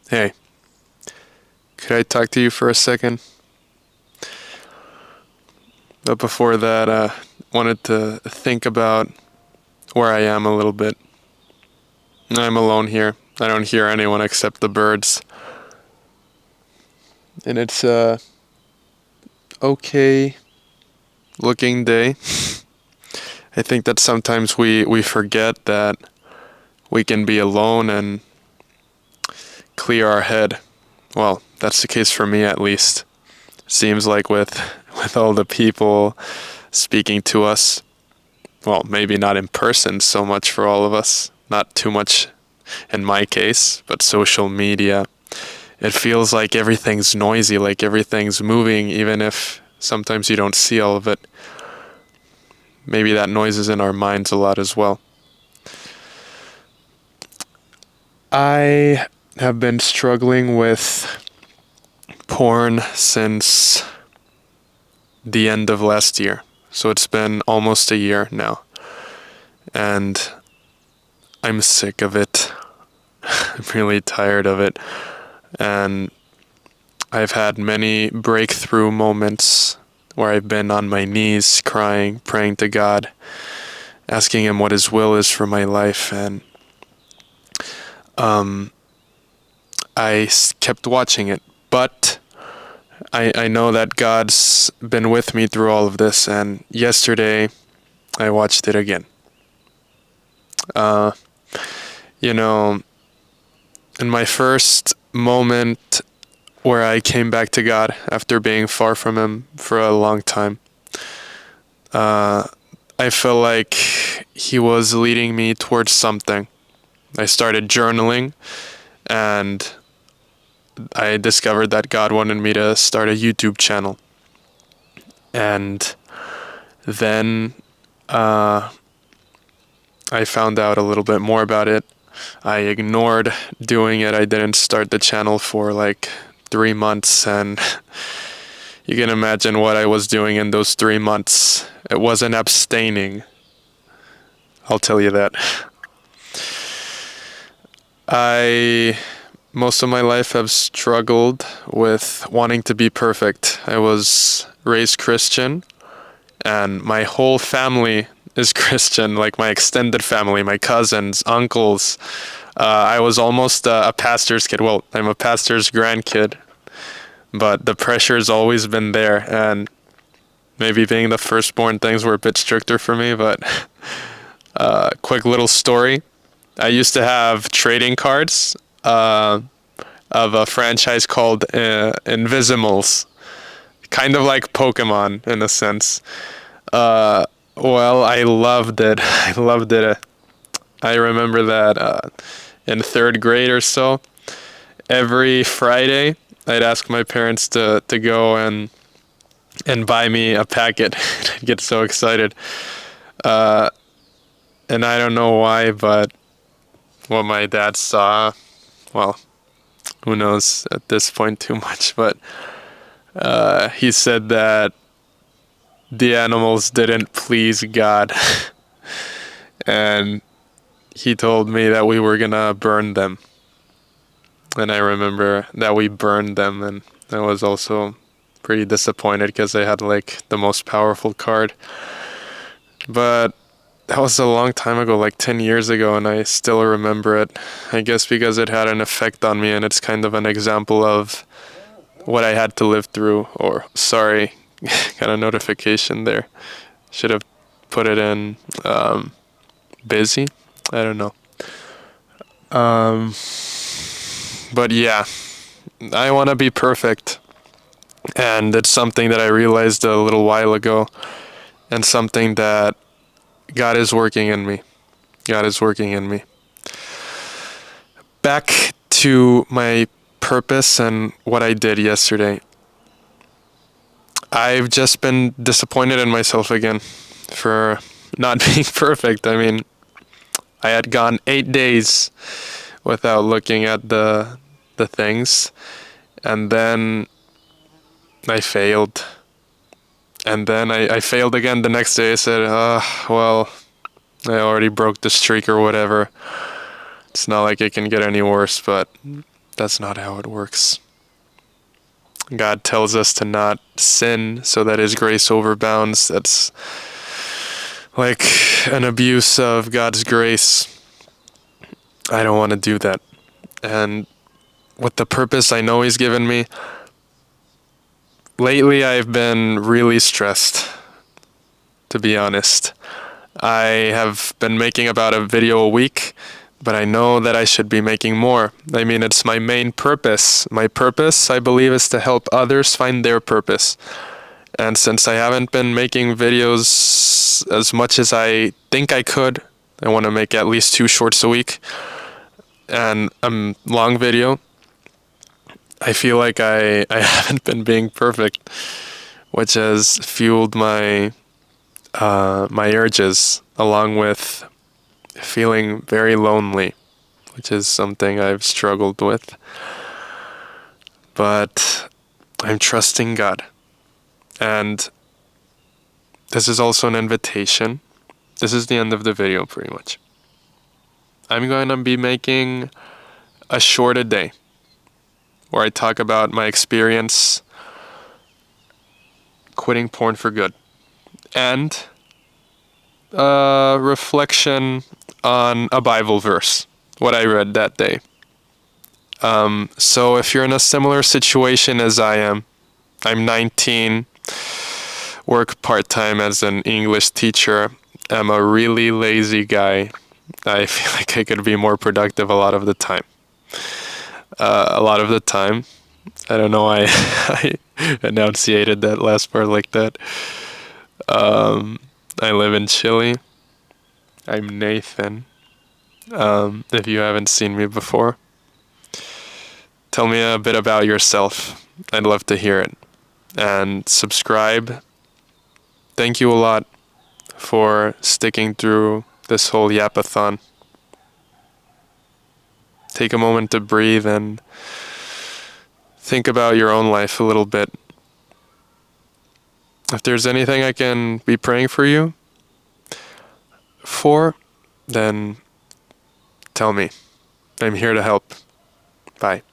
Hey, could I talk to you for a second? But before that, wanted to think about where I am a little bit. I'm alone here. I don't hear anyone except the birds. And it's a okay looking day. I think that sometimes we forget that we can be alone and clear our head. Well, that's the case for me at least. Seems like with all the people speaking to us, well, maybe not in person so much for all of us, not too much in my case, but social media. It feels like everything's noisy, like everything's moving, even if sometimes you don't see all of it. Maybe that noise is in our minds a lot as well. I have been struggling with porn since the end of last year. So it's been almost a year now. And I'm sick of it. I'm really tired of it. And I've had many breakthrough moments where I've been on my knees crying, praying to God, asking Him what His will is for my life. And I kept watching it. But I know that God's been with me through all of this. And yesterday, I watched it again. Uh, you know, in my first moment where I came back to God after being far from Him for a long time, I felt like He was leading me towards something. I started journaling and I discovered that God wanted me to start a YouTube channel. And then I found out a little bit more about it. I ignored doing it. I didn't start the channel for like 3 months, and you can imagine what I was doing in those 3 months. It wasn't abstaining, I'll tell you that. I most of my life have struggled with wanting to be perfect. I was raised Christian, and my whole family is Christian, like my extended family, my cousins, uncles. I was almost a pastor's kid. Well, I'm a pastor's grandkid, but the pressure's always been there. And maybe being the firstborn, things were a bit stricter for me. But quick little story: I used to have trading cards of a franchise called Invisimals, kind of like Pokemon in a sense. Well, I loved it. I loved it. I remember that in third grade or so, every Friday, I'd ask my parents to go and buy me a packet. I'd get so excited. And I don't know why, but what my dad saw, well, who knows at this point too much, but he said that the animals didn't please God. And he told me that we were gonna burn them. And I remember that we burned them, and I was also pretty disappointed because I had like the most powerful card. But that was a long time ago, like 10 years ago, and I still remember it. I guess because it had an effect on me, and it's kind of an example of what I had to live through. Or, sorry, got a notification there. Should have put it in busy. I don't know. But yeah, I want to be perfect. And it's something that I realized a little while ago, and something that God is working in me. God is working in me. Back to my purpose and what I did yesterday. I've just been disappointed in myself again for not being perfect. I mean, I had gone 8 days without looking at the things, and then I failed. And then I failed again the next day. I said, well, I already broke the streak or whatever. It's not like it can get any worse, but That's not how it works. God tells us to not sin so that His grace overbounds. That's like an abuse of God's grace. I don't want to do that. And with the purpose I know He's given me, lately I've been really stressed, to be honest. I have been making about a video a week, but I know that I should be making more. I mean, it's my main purpose. My purpose, I believe, is to help others find their purpose. And since I haven't been making videos as much as I think I could, I want to make at least 2 shorts a week and a long video. I feel like I haven't been being perfect, which has fueled my my urges, along with feeling very lonely, which is something I've struggled with. But I'm trusting God. And this is also an invitation. This is the end of the video, pretty much. I'm going to be making a short a day where I talk about my experience quitting porn for good and a reflection on a Bible verse, what I read that day. So if you're in a similar situation as I am, I'm 19, work part-time as an English teacher. I'm a really lazy guy. I feel like I could be more productive a lot of the time. I don't know why I enunciated that last part like that. I live in Chile. I'm Nathan. If you haven't seen me before, tell me a bit about yourself. I'd love to hear it. And subscribe. Thank you a lot for sticking through this whole yapathon. Take a moment to breathe and think about your own life a little bit. If there's anything I can be praying for you for, then tell me. I'm here to help. Bye.